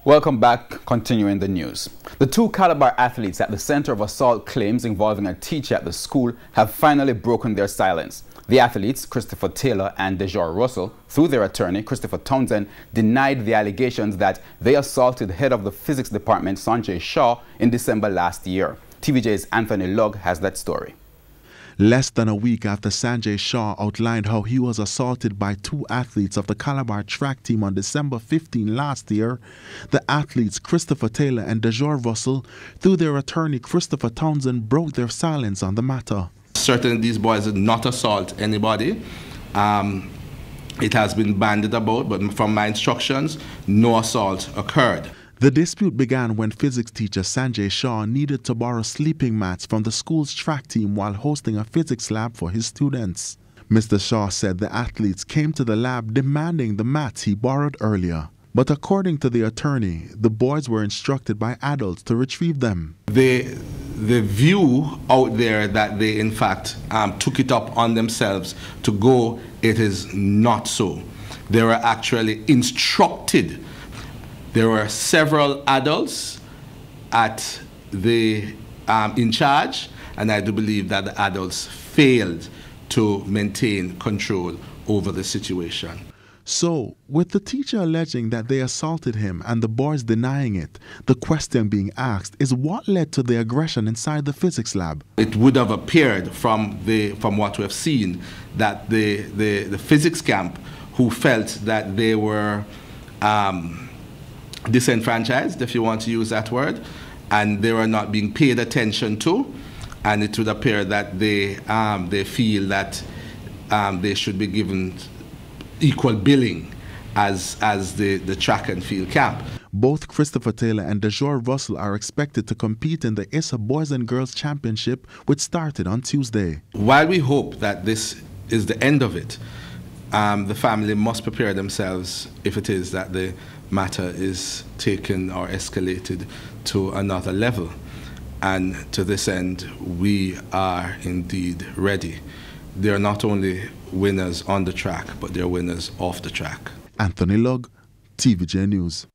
Welcome back. Continuing the news. The two Calabar athletes at the center of assault claims involving a teacher at the school have finally broken their silence. The athletes, Christopher Taylor and DeJour Russell, through their attorney, Christopher Townsend, denied the allegations that they assaulted head of the physics department, Sanjay Shaw, in December last year. TVJ's Anthony Lugg has that story. Less than a week after Sanjay Shaw outlined how he was assaulted by two athletes of the Calabar track team on December 15 last year, the athletes Christopher Taylor and DeJour Russell, through their attorney Christopher Townsend, broke their silence on the matter. Certainly these boys did not assault anybody. It has been bandied about, but from my instructions, no assault occurred. The dispute began when physics teacher Sanjay Shaw needed to borrow sleeping mats from the school's track team while hosting a physics lab for his students. Mr. Shaw said the athletes came to the lab demanding the mats he borrowed earlier. But according to the attorney, the boys were instructed by adults to retrieve them. The view out there that they in fact took it up on themselves to go, it is not so. They were actually instructed. There were several adults at in charge, and I do believe that the adults failed to maintain control over the situation. So, with the teacher alleging that they assaulted him and the boys denying it, the question being asked is what led to the aggression inside the physics lab? It would have appeared from what we have seen that the physics camp, who felt that they were disenfranchised, if you want to use that word, and they were not being paid attention to, and it would appear that they feel that they should be given equal billing as the track and field camp. Both Christopher Taylor and DeJour Russell are expected to compete in the ISA Boys and Girls Championship, which started on Tuesday. While we hope that this is the end of it, the family must prepare themselves if it is that the matter is taken or escalated to another level. And to this end, we are indeed ready. They are not only winners on the track, but they're winners off the track. Anthony Lugg, TVJ News.